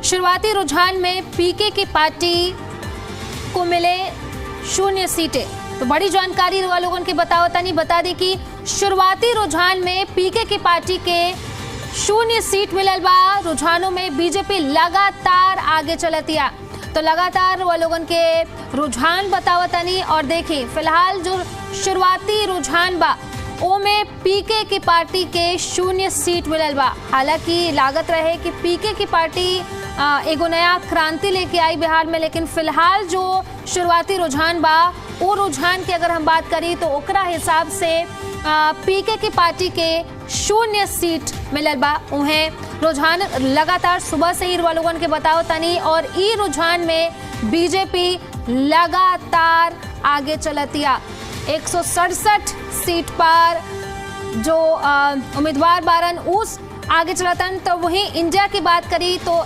शुरुआती रुझान में पीके की पार्टी को मिले 0 सीटें। तो बड़ी जानकारी लोगों के बता दी कि शुरुआती रुझान में पीके की पार्टी के 0 सीट मिलल बा। रुझानों में बीजेपी लगातार आगे चलतिया। तो लगातार लोगों के रुझान बतावतनी और देखिए फिलहाल जो शुरुआती रुझान बा ओमे पीके की पार्टी के 0 सीट मिलल बा। हालांकि लागत रहे कि पीके की पार्टी एगो नया क्रांति लेके आई बिहार में, लेकिन फिलहाल जो शुरुआती रुझान बा वो रुझान की अगर हम बात करी तो ओकरा हिसाब से पीके की पार्टी के 0 सीट मिलल बा। उन्हें रुझान लगातार सुबह से ही लोगों के बताओ तनी और ई रुझान में बीजेपी लगातार आगे चलतिया। 167 सीट पर जो उम्मीदवार बारन उस आगे चलतन। तो वहीं इंडिया की बात करी तो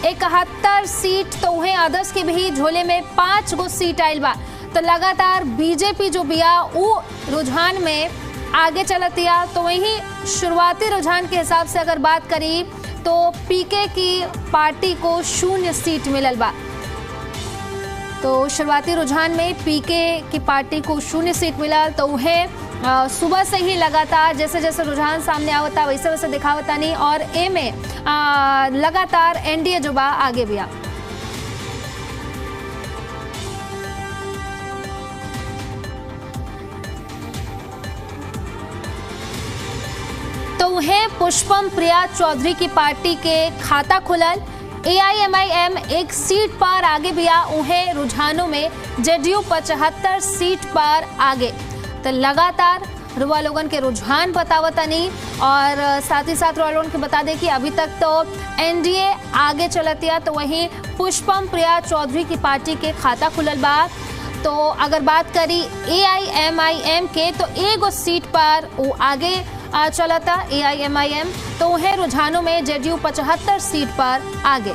71 सीट, तो वहीं अदर्स के भी झोले में 5 गो सीट आयल बा। तो लगातार बीजेपी जो बिया वो रुझान में आगे चलतिया। तो वहीं शुरुआती रुझान के हिसाब से अगर बात करी तो पीके की पार्टी को 0 सीट मिलल बा। तो शुरुआती रुझान में पीके की पार्टी को 0 सीट मिला। तो वह सुबह से ही लगातार जैसे जैसे रुझान सामने आवता वैसे वैसे दिखावता नहीं और ए में लगातार एनडीए जो बा आगे भी आ। तो वह पुष्पम प्रिया चौधरी की पार्टी के खाता खुलल। AIMIM 1 सीट पर आगे भी आ। उन्हें रुझानों में जेडीयू 75 सीट पर आगे। तो लगातार रुआ लोगन के रुझान बतावता नहीं और साथ ही साथ रुआ लोगन के बता दें कि अभी तक तो एनडीए आगे चलतिया। तो वहीं पुष्पम प्रिया चौधरी की पार्टी के खाता खुलल बा। तो अगर बात करी AIMIM के तो एगो सीट पर वो आगे चलता AIMIM। तो वह रुझानों में जेडीयू 75 सीट पर आगे।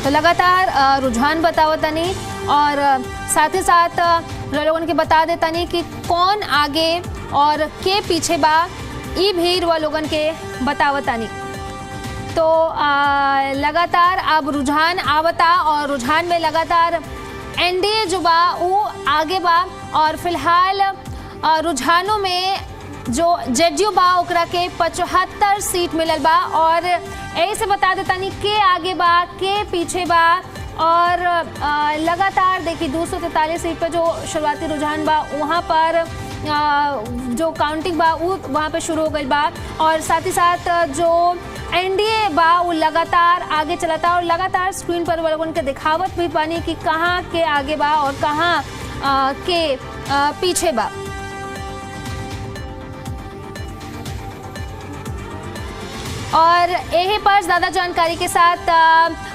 तो लगातार रुझान बतावता नहीं और साथ ही साथ लोगों के बता देता नहीं कि कौन आगे और के पीछे बा ई भी लोगों के बतावता नहीं। तो लगातार अब रुझान आवता और रुझान में लगातार एनडीए जो बा वो आगे बा और फिलहाल रुझानों में जो जेडीयू बा ओकरा के 75 सीट मिलल बा और ऐसे बता देता नहीं के आगे बा के पीछे बा। और लगातार देखिए 243 सीट पर जो शुरुआती रुझान बा वहाँ पर जो काउंटिंग बा वो वहाँ पे शुरू हो गई बा और साथ ही साथ जो एनडीए बा वो लगातार आगे चलाता और लगातार स्क्रीन पर लोगों के दिखावत भी पानी कि कहाँ के आगे बा और कहाँ के पीछे बा। और यही पर ज्यादा जानकारी के साथ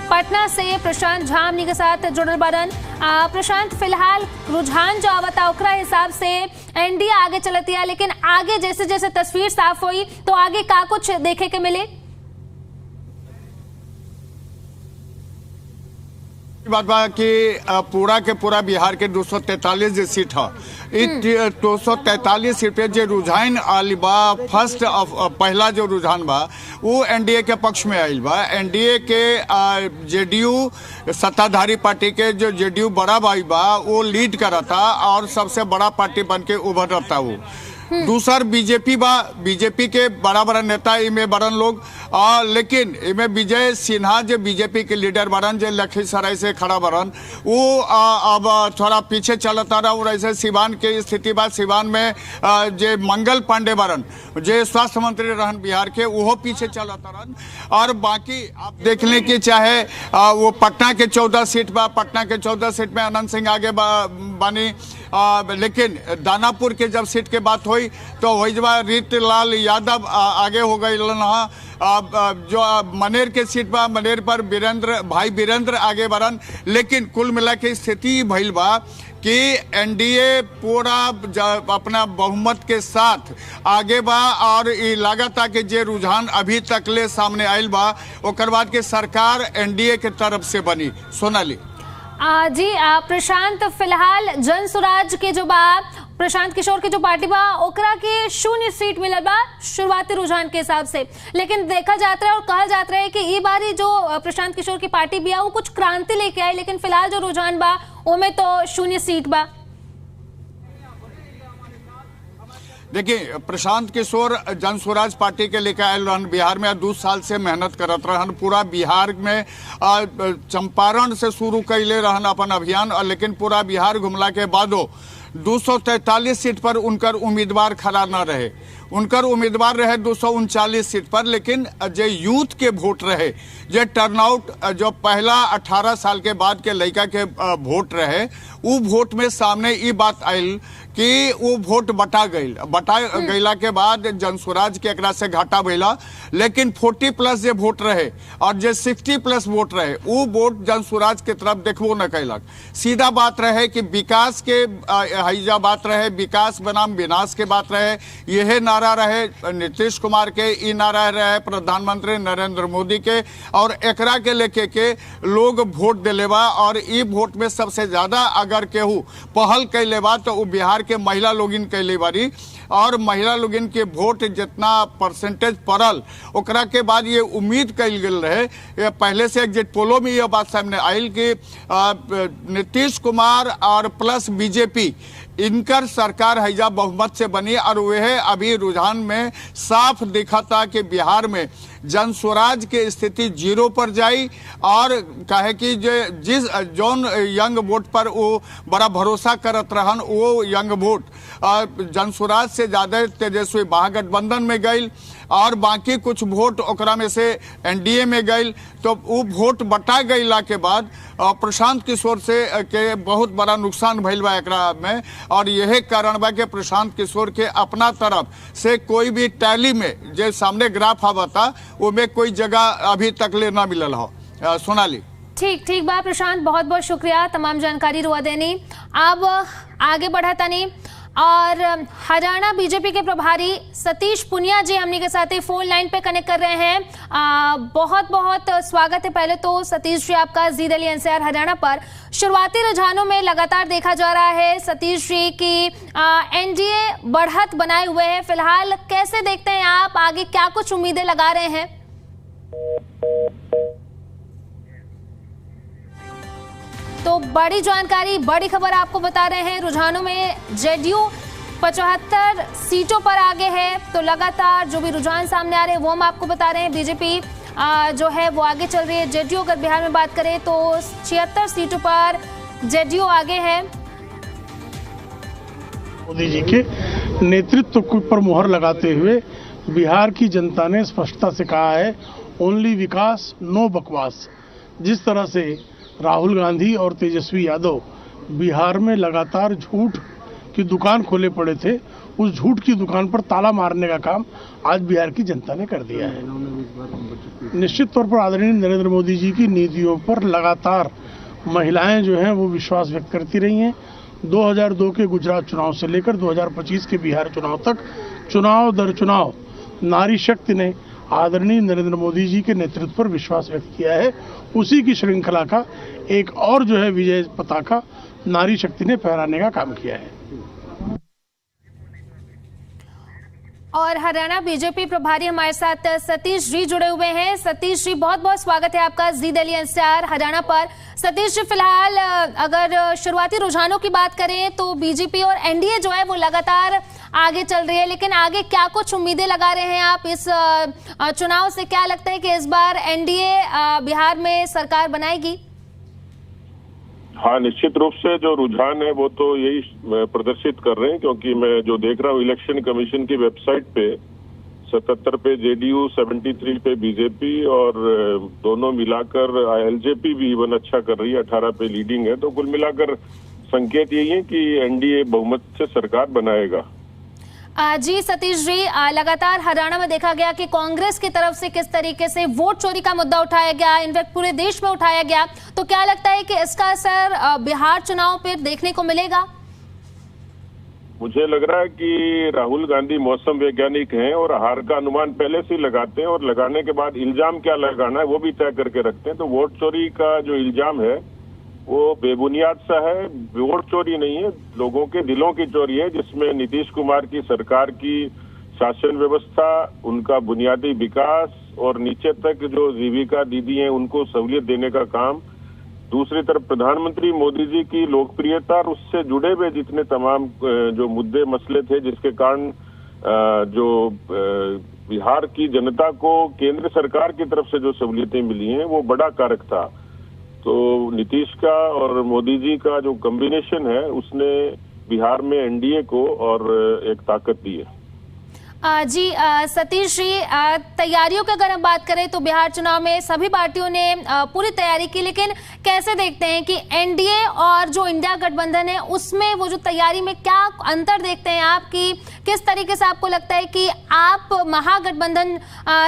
पटना से प्रशांत झा हमनी के साथ जुड़ल बारन। प्रशांत, फिलहाल रुझान जो आवता ओकरा हिसाब से एनडीए आगे चलती है, लेकिन आगे जैसे जैसे तस्वीर साफ हुई तो आगे का कुछ देखे के मिले? बात बा कि पूरा के पूरा बिहार के 243 जो सीट है 243 सीट पे जो रुझान आली बा फर्स्ट पहला जो रुझान बा वो एनडीए के पक्ष में आयल बा। एनडीए के जेडीयू सत्ताधारी पार्टी के जो जेडीयू बड़ा भाई बा वो लीड करता और सबसे बड़ा पार्टी बन के उभरता। वो दूसर बीजेपी बा। बीजेपी के बड़ा बड़ा नेता इमे बड़न लोग लेकिन इमे विजय सिन्हा जो बीजेपी के लीडर बड़न जो लखीसराय से खड़ा बड़न वो अब थोड़ा पीछे चलता रहा। और ऐसे सिवान के स्थिति बा। सिवान में जो मंगल पांडे बड़न जो स्वास्थ्य मंत्री रहन बिहार के वो पीछे चलता रहन। और बाकी आप देख लें कि चाहे वो पटना के 14 सीट बा। पटना के 14 सीट में अनंत सिंह आगे बनी लेकिन दानापुर के जब सीट के बात हुई तो वही रीतलाल यादव आगे हो गई। जो मनेर के सीट बा मनेर पर वीरेंद्र आगे बढ़न। लेकिन कुल मिला के स्थिति भइल बा कि एनडीए पूरा अपना बहुमत के साथ आगे बा और लगातार के जे रुझान अभी तक ले सामने आयल बा ओकर बाद के सरकार एनडीए के तरफ से बनी। सोनाली जी प्रशांत, फिलहाल जन स्वराज के जो बा प्रशांत किशोर के जो पार्टी बा ओकरा के 0 सीट मिलल बा शुरुआती रुझान के हिसाब से, लेकिन देखा जाता है और कहा जाता है कि ये बारी जो प्रशांत किशोर की पार्टी बिया वो कुछ क्रांति लेके आई, लेकिन फिलहाल जो रुझान बा उनमें तो 0 सीट बा। देखिए, प्रशांत किशोर जन स्वराज पार्टी के लेकर आयल रहन बिहार में, 2 साल से मेहनत करत रहन। पूरा बिहार में चंपारण से शुरू कैले रहन अपन अभियान, लेकिन पूरा बिहार घुमला के बादो 243 सीट पर उनकर उम्मीदवार खड़ा न रहे। उनकर उम्मीदवार रहे 239 सीट पर, लेकिन जो यूथ के वोट रहे, जो टर्नआउट जो पहला 18 साल के बाद के लड़का के वोट रहे, वो वोट में सामने ये बात आयल कि वो वोट बटा गईला के बाद जन स्वराज के एकरा से घाटा भइला, लेकिन 40+ जो वोट रहे और जो 60+ वोट रहे वो वोट जन स्वराज के तरफ देखबो न कैलक। सीधा बात रहे कि विकास के हैजा बात रहे, विकास बनाम विनाश के बात रहे, यह नारा रहे नीतीश कुमार के, ई नारा रहे प्रधानमंत्री नरेंद्र मोदी के, और एकरा के लेके के लोग वोट दिले बा। और ई वोट में सबसे ज्यादा अगर केहू पहल कैले बा तो वो बिहार के महिला लोगिन कैले बारी, और महिला लोगिन के वोट जितना परसेंटेज पड़ल ओकरा के बाद ये उम्मीद कैल गेल रहे। ये पहले से एग्जिट पोलो में ये बात सामने आयल कि नीतीश कुमार और प्लस बीजेपी इनकर सरकार हैजा बहुमत से बनी, और वह अभी रुझान में साफ दिखा था कि बिहार में जन स्वराज की स्थिति 0 पर जाई। और कहे कि जिस जौन यंग वोट पर वो बड़ा भरोसा करत रहन, वो यंग वोट जन स्वराज से ज्यादा तेजस्वी महागठबंधन में गई, और बाकी कुछ वोट ओकरा में से एनडीए में गई। तो वो वोट बटा गईला के बाद प्रशांत किशोर से के बहुत बड़ा नुकसान भइल बा एकरा में, और यही कारण बा कि प्रशांत किशोर के अपना तरफ से कोई भी टैली में जो सामने ग्राफ आवता वो में कोई जगह अभी तक ले ना मिलल हो। सोनाली, ठीक बा प्रशांत, बहुत बहुत शुक्रिया तमाम जानकारी रुआ देनी। अब आगे बढ़ा तनी, और हरियाणा बीजेपी के प्रभारी सतीश पुनिया जी हमने के साथ फोन लाइन पे कनेक्ट कर रहे हैं। बहुत बहुत स्वागत है पहले तो सतीश जी आपका जी दिल्ली एनसीआर हरियाणा पर। शुरुआती रुझानों में लगातार देखा जा रहा है सतीश जी की एनडीए बढ़त बनाए हुए है, फिलहाल कैसे देखते हैं आप, आगे क्या कुछ उम्मीदें लगा रहे हैं? तो बड़ी जानकारी, बड़ी खबर आपको बता रहे हैं, रुझानों में जेडीयू 75 सीटों पर आगे है। तो लगातार जो भी रुझान सामने आ रहे हैं वो हम आपको बता रहे हैं। बीजेपी जो है वो आगे चल रही है। जेडीयू अगर बिहार में बात करें तो 76 सीटों पर जेडीयू आगे है। मोदी जी के नेतृत्व पर मुहर लगाते हुए बिहार की जनता ने स्पष्टता से कहा है, ओनली विकास नो बकवास। जिस तरह से राहुल गांधी और तेजस्वी यादव बिहार में लगातार झूठ की दुकान खोले पड़े थे, उस झूठ की दुकान पर ताला मारने का काम आज बिहार की जनता ने कर दिया है। निश्चित तौर पर आदरणीय नरेंद्र मोदी जी की नीतियों पर लगातार महिलाएं जो हैं वो विश्वास व्यक्त करती रही हैं। 2002 के गुजरात चुनाव से लेकर 2025 के बिहार चुनाव तक चुनाव दर चुनाव नारी शक्ति ने आदरणीय नरेंद्र मोदी जी के नेतृत्व पर विश्वास व्यक्त किया है। उसी की श्रृंखला का एक और जो है विजय पताका नारी शक्ति ने फहराने का काम किया है। और हरियाणा बीजेपी प्रभारी हमारे साथ सतीश जी जुड़े हुए हैं। सतीश जी बहुत बहुत स्वागत है आपका जी दिल्ली एनसीआर हरियाणा पर। सतीश जी, फिलहाल अगर शुरुआती रुझानों की बात करें तो बीजेपी और एनडीए जो है वो लगातार आगे चल रही है, लेकिन आगे क्या कुछ उम्मीदें लगा रहे हैं आप इस चुनाव से? क्या लगता है कि इस बार एनडीए बिहार में सरकार बनाएगी? हाँ, निश्चित रूप से जो रुझान है वो तो यही प्रदर्शित कर रहे हैं, क्योंकि मैं जो देख रहा हूँ इलेक्शन कमीशन की वेबसाइट पे 77 पे जेडीयू, 73 पे बीजेपी, और दोनों मिलाकर एलजेपी भी इवन अच्छा कर रही है, 18 पे लीडिंग है। तो कुल मिलाकर संकेत यही है कि एनडीए बहुमत से सरकार बनाएगा। जी सतीश जी, लगातार हरियाणा में देखा गया कि कांग्रेस की तरफ से किस तरीके से वोट चोरी का मुद्दा उठाया गया, इनफैक्ट पूरे देश में उठाया गया। तो क्या लगता है कि इसका असर बिहार चुनाव पर देखने को मिलेगा? मुझे लग रहा है कि राहुल गांधी मौसम वैज्ञानिक हैं और हार का अनुमान पहले से लगाते हैं, और लगाने के बाद इल्जाम क्या लगाना है वो भी तय करके रखते हैं। तो वोट चोरी का जो इल्जाम है वो बेबुनियाद सा है, वोट चोरी नहीं है, लोगों के दिलों की चोरी है, जिसमें नीतीश कुमार की सरकार की शासन व्यवस्था, उनका बुनियादी विकास और नीचे तक जो जीविका दीदी हैं उनको सहूलियत देने का काम, दूसरी तरफ प्रधानमंत्री मोदी जी की लोकप्रियता और उससे जुड़े हुए जितने तमाम जो मुद्दे मसले थे जिसके कारण जो बिहार की जनता को केंद्र सरकार की तरफ से जो सहूलियतें मिली हैं वो बड़ा कारक था। तो नीतीश का और मोदी जी का जो कॉम्बिनेशन है उसने बिहार में एनडीए को और एक ताकत दी है। जी सतीश जी, तैयारियों की अगर हम बात करें तो बिहार चुनाव में सभी पार्टियों ने पूरी तैयारी की, लेकिन कैसे देखते हैं कि एनडीए और जो इंडिया गठबंधन है उसमें वो जो तैयारी में क्या अंतर देखते हैं आप, कि किस तरीके से आपको लगता है कि आप महागठबंधन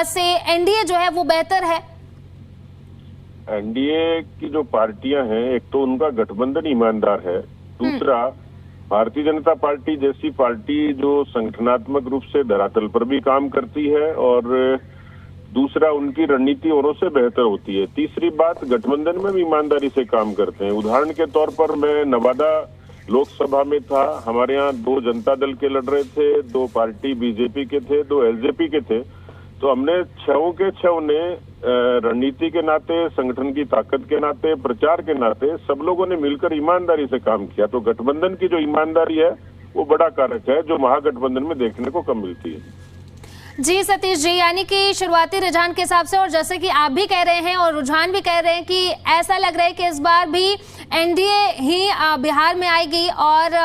से एनडीए जो है वो बेहतर है? एनडीए की जो पार्टियां हैं, एक तो उनका गठबंधन ईमानदार है, दूसरा भारतीय जनता पार्टी जैसी पार्टी जो संगठनात्मक रूप से धरातल पर भी काम करती है, और दूसरा उनकी रणनीति औरों से बेहतर होती है। तीसरी बात, गठबंधन में भी ईमानदारी से काम करते हैं। उदाहरण के तौर पर मैं नवादा लोकसभा में था, हमारे यहाँ 2 जनता दल के लड़ रहे थे, 2 पार्टी बीजेपी के थे, 2 एलजेपी के थे। तो हमने 6 के 6 ने रणनीति के नाते, संगठन की ताकत के नाते, प्रचार के नाते सब लोगों ने मिलकर ईमानदारी से काम किया। तो गठबंधन की जो ईमानदारी है वो बड़ा कारक है जो महागठबंधन में देखने को कम मिलती है। जी सतीश जी, यानी कि शुरुआती रुझान के हिसाब से, और जैसे कि आप भी कह रहे हैं और रुझान भी कह रहे हैं कि ऐसा लग रहा है कि इस बार भी एनडीए ही बिहार में आएगी और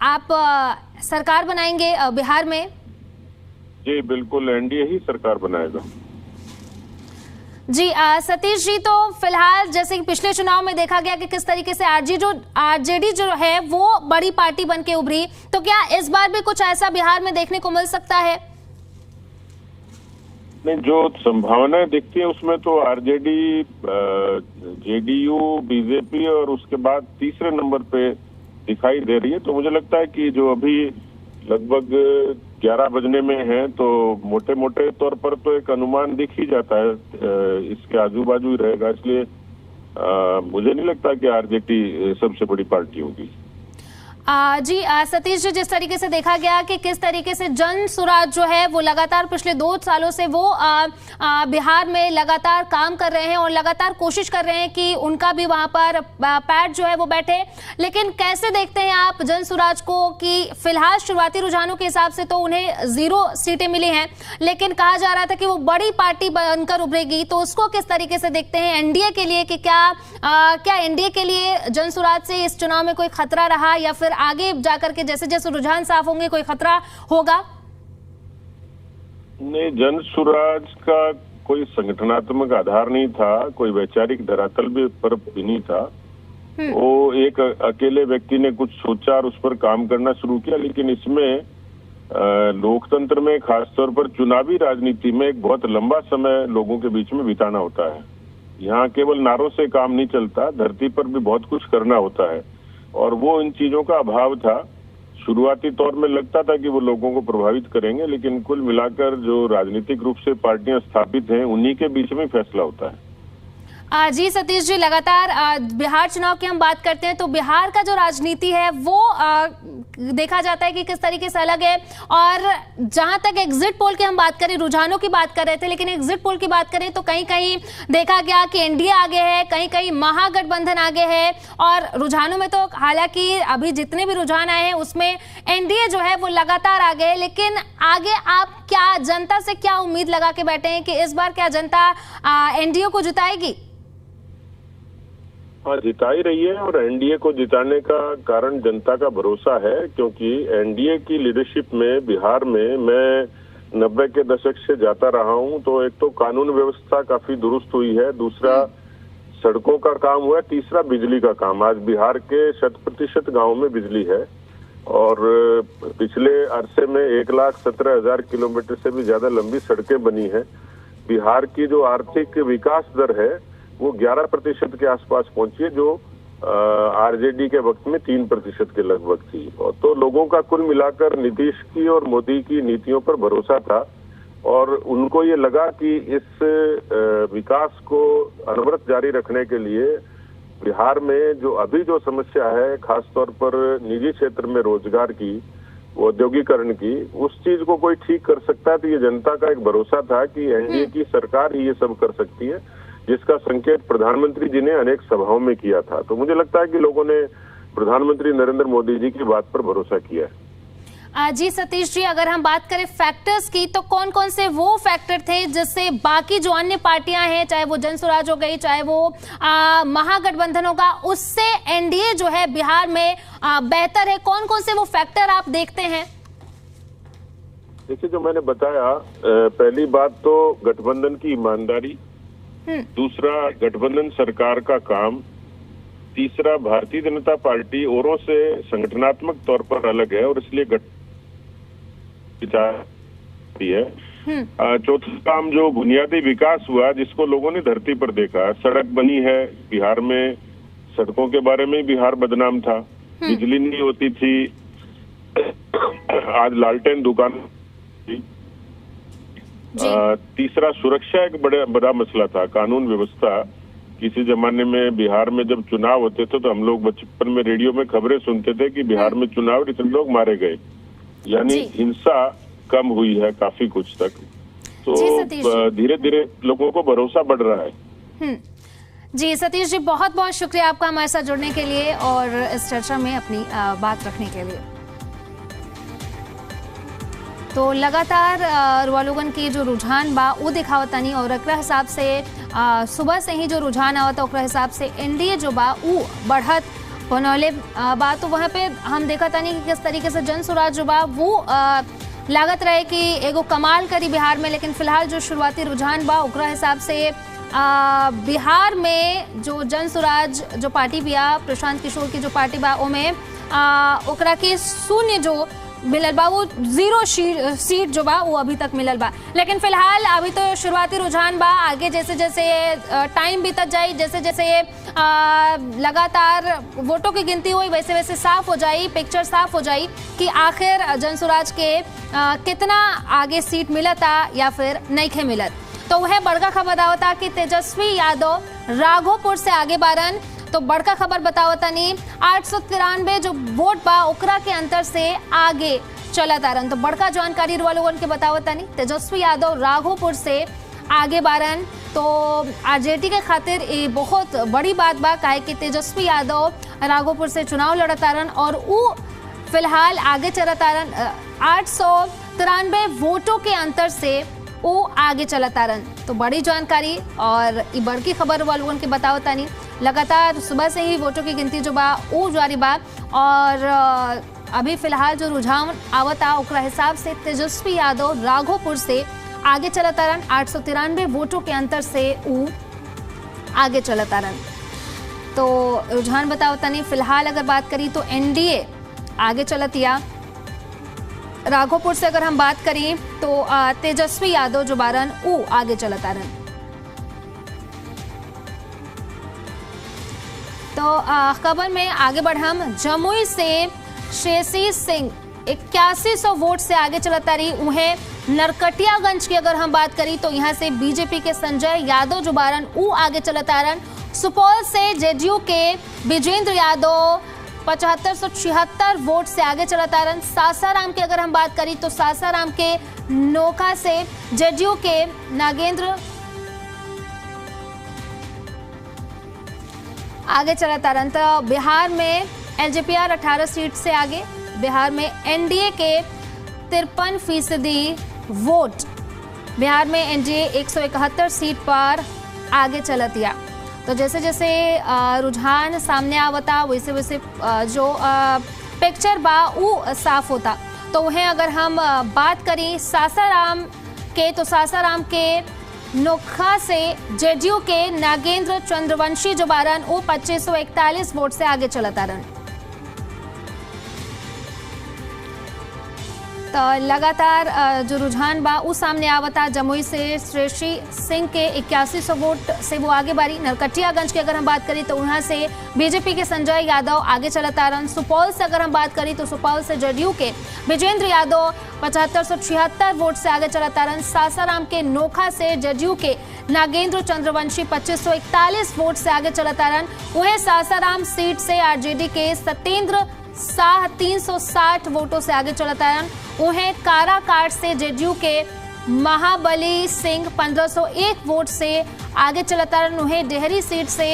आप सरकार बनाएंगे बिहार में? जी बिल्कुल, एनडीए ही सरकार बनाएगा। जी सतीश जी, तो फिलहाल जैसे कि पिछले चुनाव में देखा गया कि किस तरीके से आरजेडी जो है वो बड़ी पार्टी बन के उभरी, तो क्या इस बार भी कुछ ऐसा बिहार में देखने को मिल सकता है? नहीं, जो संभावनाएं दिखती है उसमें तो आरजेडी, जेडीयू, बीजेपी और उसके बाद तीसरे नंबर पे दिखाई दे रही है। तो मुझे लगता है कि जो अभी लगभग 11 बजने में है, तो मोटे मोटे तौर पर तो एक अनुमान दिख ही जाता है, इसके आजू बाजू ही रहेगा। इसलिए मुझे नहीं लगता कि आरजेडी सबसे बड़ी पार्टी होगी। जी सतीश जी, जिस तरीके से देखा गया कि किस तरीके से जन सुराज जो है वो लगातार पिछले 2 सालों से वो बिहार में लगातार काम कर रहे हैं और लगातार कोशिश कर रहे हैं कि उनका भी वहां पर पैड जो है वो बैठे, लेकिन कैसे देखते हैं आप जन सुराज को कि फिलहाल शुरुआती रुझानों के हिसाब से तो उन्हें 0 सीटें मिली हैं, लेकिन कहा जा रहा था कि वो बड़ी पार्टी बनकर उभरेगी, तो उसको किस तरीके से देखते हैं एनडीए के लिए, कि क्या एनडीए के लिए जन सुराज से इस चुनाव में कोई खतरा रहा, या फिर आगे जाकर के जैसे जैसे रुझान साफ होंगे कोई खतरा होगा? नहीं, जन सुराज का कोई संगठनात्मक आधार नहीं था, कोई वैचारिक धरातल पर भी नहीं था। वो एक अकेले व्यक्ति ने कुछ सोचा और उस पर काम करना शुरू किया, लेकिन इसमें लोकतंत्र में खासतौर पर चुनावी राजनीति में एक बहुत लंबा समय लोगों के बीच में बिताना होता है। यहाँ केवल नारों से काम नहीं चलता, धरती पर भी बहुत कुछ करना होता है, और वो इन चीजों का अभाव था। शुरुआती तौर में लगता था कि वो लोगों को प्रभावित करेंगे, लेकिन कुल मिलाकर जो राजनीतिक रूप से पार्टियां स्थापित हैं उन्हीं के बीच में फैसला होता है। जी सतीश जी, लगातार बिहार चुनाव की हम बात करते हैं तो बिहार का जो राजनीति है वो देखा जाता है कि किस तरीके से अलग है, और जहां तक एग्जिट पोल की हम बात करें, रुझानों की बात कर रहे थे, लेकिन एग्जिट पोल की बात करें तो कहीं कहीं देखा गया कि एनडीए आगे है, कहीं कहीं महागठबंधन आगे है, और रुझानों में तो हालांकि अभी जितने भी रुझान आए हैं उसमें एनडीए जो है वो लगातार आगे है, लेकिन आगे आप क्या जनता से क्या उम्मीद लगा के बैठे हैं कि इस बार क्या जनता एनडीए को जिताएगी? हाँ, जिता ही रही है, और एनडीए को जिताने का कारण जनता का भरोसा है, क्योंकि एनडीए की लीडरशिप में बिहार में मैं 90 के दशक से जाता रहा हूँ। तो एक तो कानून व्यवस्था काफी दुरुस्त हुई है, दूसरा सड़कों का काम हुआ है, तीसरा बिजली का काम। आज बिहार के 100% गाँव में बिजली है, और पिछले अरसे में 1,17,000 किलोमीटर से भी ज्यादा लंबी सड़कें बनी है। बिहार की जो आर्थिक विकास दर है वो 11% के आसपास पहुंची है, जो आरजेडी के वक्त में 3% के लगभग थी। और तो लोगों का कुल मिलाकर नीतीश की और मोदी की नीतियों पर भरोसा था, और उनको ये लगा कि इस विकास को अनवरत जारी रखने के लिए बिहार में जो अभी जो समस्या है, खासतौर पर निजी क्षेत्र में रोजगार की, औद्योगिकरण की, उस चीज को कोई ठीक कर सकता है तो ये जनता का एक भरोसा था कि एनडीए की सरकार ही ये सब कर सकती है, जिसका संकेत प्रधानमंत्री जी ने अनेक सभाओं में किया था। तो मुझे लगता है कि लोगों ने प्रधानमंत्री नरेंद्र मोदी जी की बात पर भरोसा किया है। जी सतीश जी, अगर हम बात करें फैक्टर्स की, तो कौन कौन से वो फैक्टर थे जिससे बाकी जो अन्य पार्टियां हैं, चाहे वो जनसुराज हो गई, चाहे वो महागठबंधन होगा, उससे एनडीए जो है बिहार में बेहतर है? कौन कौन से वो फैक्टर आप देखते हैं? देखिए, जो मैंने बताया, पहली बात तो गठबंधन की ईमानदारी, दूसरा गठबंधन सरकार का काम, तीसरा भारतीय जनता पार्टी औरों से संगठनात्मक तौर पर अलग है और इसलिए विचार है। चौथा काम जो बुनियादी विकास हुआ, जिसको लोगों ने धरती पर देखा, सड़क बनी है बिहार में, सड़कों के बारे में बिहार बदनाम था, बिजली नहीं होती थी, आज लालटेन दुकान। तीसरा सुरक्षा एक बड़ा मसला था, कानून व्यवस्था। किसी जमाने में बिहार में जब चुनाव होते थे तो हम लोग बचपन में रेडियो में खबरें सुनते थे कि बिहार में चुनाव इतने लोग मारे गए, यानी हिंसा कम हुई है काफी कुछ तक। तो धीरे धीरे लोगों को भरोसा बढ़ रहा है। जी सतीश जी, बहुत बहुत शुक्रिया आपका हमारे साथ जुड़ने के लिए और इस चर्चा में अपनी बात रखने के लिए। तो लगातार रुआलोगन की जो रुझान बा वो दिखावतानी और एकरा हिसाब से सुबह से ही जो रुझान आवता ओकरा हिसाब से एनडीए जो बा वो बढ़त बनौले बा। तो वहाँ पे हम देखा तानी कि किस तरीके से जनसुराज जो बा वो लागत रहे कि एगो कमाल करी बिहार में, लेकिन फिलहाल जो शुरुआती रुझान बा ओकरा हिसाब से बिहार में जो जनसुराज जो पार्टी बिया, प्रशांत किशोर की जो पार्टी बा, ओमे ओकरा के शून्य जो मिलल बा, वो 0 सीट जो बा वो अभी तक मिलल बा। लेकिन फिलहाल अभी तो शुरुआती रुझान बा, आगे जैसे जैसे टाइम बीतत जाए, जैसे जैसे लगातार वोटों की गिनती हुई, वैसे वैसे साफ हो जाए, पिक्चर साफ हो जाए कि आखिर जनसुराज के कितना आगे सीट मिलता या फिर नहीं खे मिलत। तो वह बड़का खबर आवता कि तेजस्वी यादव राघोपुर से आगे बारन। तो बड़का खबर बतावता नहीं 893 जो वोट बा ओकरा के अंतर से आगे चला तारन। तो बड़का जानकारी लोगन के बतावता नहीं तेजस्वी यादव राघोपुर से आगे बारन। तो आरजेडी के खातिर ये बहुत बड़ी बात बा, काहे कि तेजस्वी यादव राघोपुर से चुनाव लड़तारन और वो फिलहाल आगे चलतारन 893 वोटों के अंतर से वो आगे चलतारन। तो बड़ी जानकारी और ये बड़की खबर वालों के बतावता नहीं, लगातार सुबह से ही वोटों की गिनती जो बा वो जारी बा और अभी फिलहाल जो रुझान आवता ओकरा हिसाब से तेजस्वी यादव राघोपुर से आगे चलतारन, 893 वोटों के अंतर से वो आगे चलतारन। तो रुझान बतावता नहीं, फिलहाल अगर बात करी तो एनडीए आगे चलतिया। राघोपुर से अगर हम बात करें तो तेजस्वी यादव जो बारन वो आगे चलतारन। तो खबर में आगे बढ़म, जमुई से शेषी सिंह 8100 वोट से आगे चलता रही। उन्हें नरकटियागंज की अगर हम बात करी तो यहाँ से बीजेपी के संजय यादव जो बारन वो आगे चलता रन। सुपौल से जेडीयू के विजेंद्र यादव 7576 वोट से आगे चलता रन। सासाराम की अगर हम बात करी तो सासाराम के नोखा से जेडीयू के नागेंद्र आगे चलता रन। तो बिहार में एलजेपीआर 18 सीट से आगे, बिहार में एनडीए के 53% वोट, बिहार में एनडीए 171 सीट पर आगे चलतिया। तो जैसे जैसे रुझान सामने आवता वैसे वैसे जो पिक्चर बा वो साफ होता। तो वह अगर हम बात करें सासाराम के तो सासाराम के नोखा से जेडीयू के नागेंद्र चंद्रवंशी जो बारन वो 2541 वोट से आगे चलता रन। तो लगातार जो रुझान बा उ सामने आवता। जमुई से श्रेषी सिंह के 8100 वोट से वो आगे बारी। नरकटियागंज की अगर हम बात करें तो वहां से बीजेपी के संजय यादव आगे चलता रन। सुपौल से अगर हम बात करें तो सुपौल से जदयू के विजेंद्र यादव 7576 वोट से आगे चलता रन। सासाराम के नोखा से जदयू के नागेंद्र चंद्रवंशी 2541 वोट से आगे चलता रन। वहीं सासाराम सीट से आरजेडी के सत्येंद्र शाह 360 वोटों से आगे चलता रन। उन्हें काराकाट से जेडीयू के महाबली सिंह 1501 वोट से आगे चलता रन। उन्हें डेहरी सीट से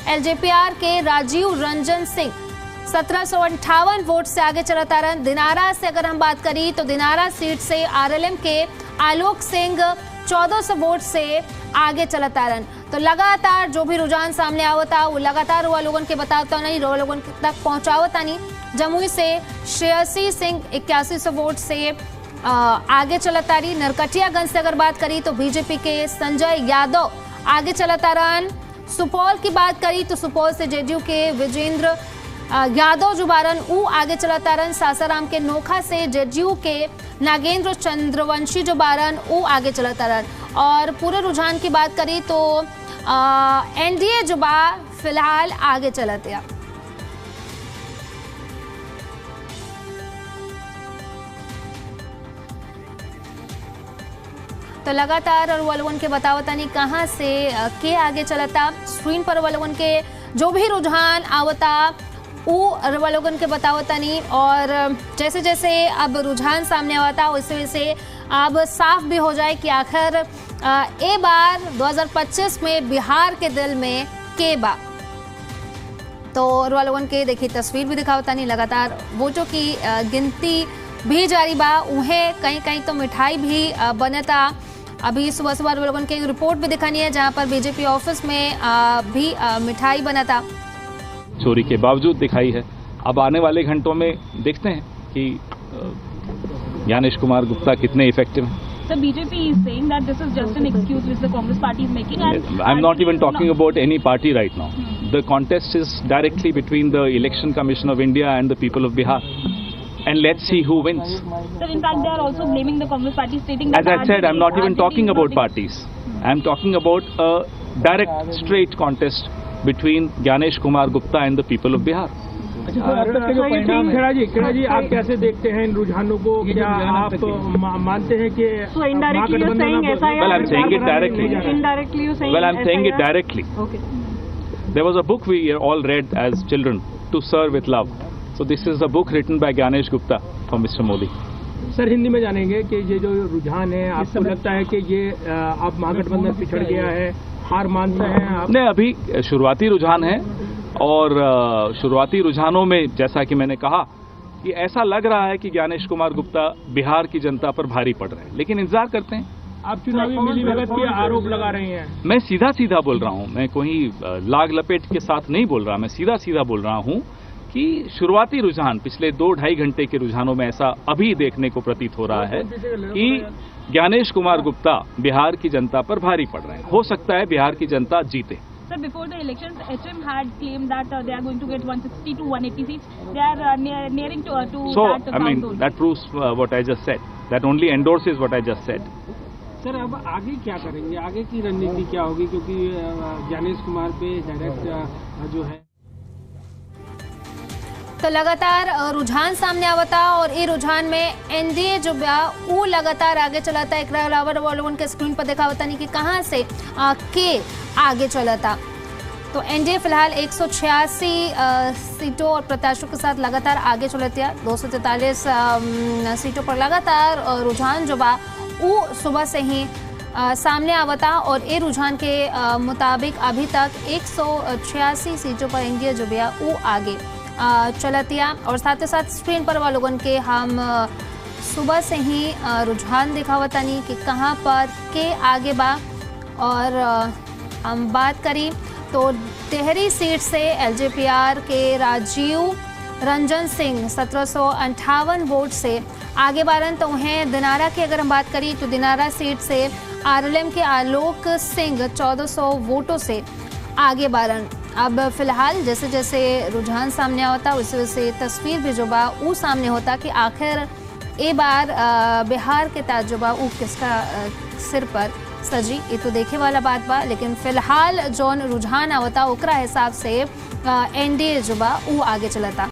एलजेपीआर के राजीव रंजन सिंह 1758 वोट से आगे चलता रन। दिनारा से अगर हम बात करें तो दिनारा सीट से आरएलएम के आलोक सिंह 1400 वोट से आगे चलता रन। तो लगातार जो भी रुझान सामने आवता वो लगातार वो लोगों के बतावता नहीं, वो लोगों तक पहुंचावता नहीं। जमुई से श्रेयसी सिंह 8100 वोट से आगे चलता रही। नरकटियागंज से अगर बात करी तो बीजेपी के संजय यादव आगे चलता रन। सुपौल की बात करी तो सुपौल से जेडीयू के विजेंद्र यादव जो बारन ऊ आगे चलता रन। सासाराम के नोखा से जेडीयू के नागेंद्र चंद्रवंशी जो बारन ऊ आगे चलता रन। और पूरे रुझान की बात करी तो एनडीए जो बा फिलहाल आगे चलते। तो लगातार और वलवन के बतावता नहीं कहाँ से के आगे चलता। स्क्रीन पर वलवन के जो भी रुझान आवता वो वलवन के बतावता नहीं। और जैसे जैसे अब रुझान सामने आवता वैसे वैसे अब साफ भी हो जाए कि आखिर ए बार 2025 में बिहार के दिल में के बा। तो वलवन के देखिए तस्वीर भी दिखावता नहीं। लगातार वोटों की गिनती भी जारी बा। उन्हें कहीं कहीं तो मिठाई भी बनता। अभी सुबह सुबह लोगों की रिपोर्ट भी दिखानी है जहां पर बीजेपी ऑफिस में भी मिठाई बना था। चोरी के बावजूद दिखाई है। अब आने वाले घंटों में देखते हैं कि ज्ञानेश कुमार गुप्ता कितने इफेक्टिव हैं। The BJP is saying that this is just an excuse which the Congress party is making. I'm not even talking about any party right now. The contest is directly between the Election Commission of India and the people of Bihar. And let's see who wins. Sir, in fact, they are also blaming the Congress party, stating that... As I said, I'm not even talking about parties. I'm talking about a direct, straight contest between Gyanesh Kumar Gupta and the people of Bihar. खेड़ा जी आप कैसे देखते हैं इन रुझानों को? क्या आप मानते हैं कि Well, I'm saying it directly. Indirectly, you're saying... Well, I'm saying it directly. Okay. There was a book we all read as children, To Serve with Love. So this is a book written by Gyanesh Gupta for Mr. Modi. सर हिंदी में जानेंगे कि ये जो रुझान है आपको लगता है कि ये अब महागठबंधन पिछड़ गया है, हार मानते हैं आप? नहीं, अभी शुरुआती रुझान है और शुरुआती रुझानों में जैसा कि मैंने कहा कि ऐसा लग रहा है कि ज्ञानेश कुमार गुप्ता बिहार की जनता पर भारी पड़ रहे हैं, लेकिन इंतजार करते हैं। आप चुनावी मिलीभगत के आरोप लगा रहे हैं। मैं सीधा सीधा बोल रहा हूं, मैं कोई लाग लपेट के साथ नहीं बोल रहा, मैं सीधा सीधा बोल रहा हूं कि शुरुआती रुझान पिछले 2-2.5 घंटे के रुझानों में ऐसा अभी देखने को प्रतीत हो रहा है कि ज्ञानेश कुमार गुप्ता बिहार की जनता पर भारी पड़ रहे हैं। हो सकता है बिहार की जनता जीते। Sir, before the elections, HM had claimed that they are going to get 160 to 180 seats. They are nearing to so, that I mean, zone. that proves what I just said. That only endorses what I just said. सर अब आगे क्या करेंगे? आगे की रणनीति क्या होगी? क्योंकि ज्ञानेश कुमार पे डायरेक्ट जो है तो लगातार रुझान सामने आवता और ये रुझान में एनडीए जो वो लगातार आगे चलाता। एक अलावा लोगों के स्क्रीन पर दिखावता नहीं कि कहां से के आगे चलाता। तो एनडीए फिलहाल 186 सीटों और प्रत्याशियों के साथ लगातार आगे चलती है। 243 सीटों पर लगातार रुझान जो बा वो सुबह से ही सामने आवता और ये रुझान के मुताबिक अभी तक 186 सीटों पर एनडीए जो बा वो आगे चलतिया। और साथ ही साथ स्क्रीन पर वालों के हम सुबह से ही रुझान दिखावतानी कि कहां पर के आगे बा। और हम बात करी तो टेहरी सीट से एलजेपीआर के राजीव रंजन सिंह 1758 वोट से आगे बारन। तो उन्हें दिनारा की अगर हम बात करी तो दिनारा सीट से आरएलएम के आलोक सिंह 1400 वोटों से आगे बारन। अब फिलहाल जैसे जैसे रुझान सामने होता वैसे वैसे तस्वीर भी जो बा वो सामने होता कि आखिर ए बार बिहार के ताज जो बा उ किसका सिर पर सजी, ये तो देखे वाला बात बा। लेकिन फिलहाल जौन रुझान आवता ओकरा हिसाब से एनडीए जो बा उ आगे चलता।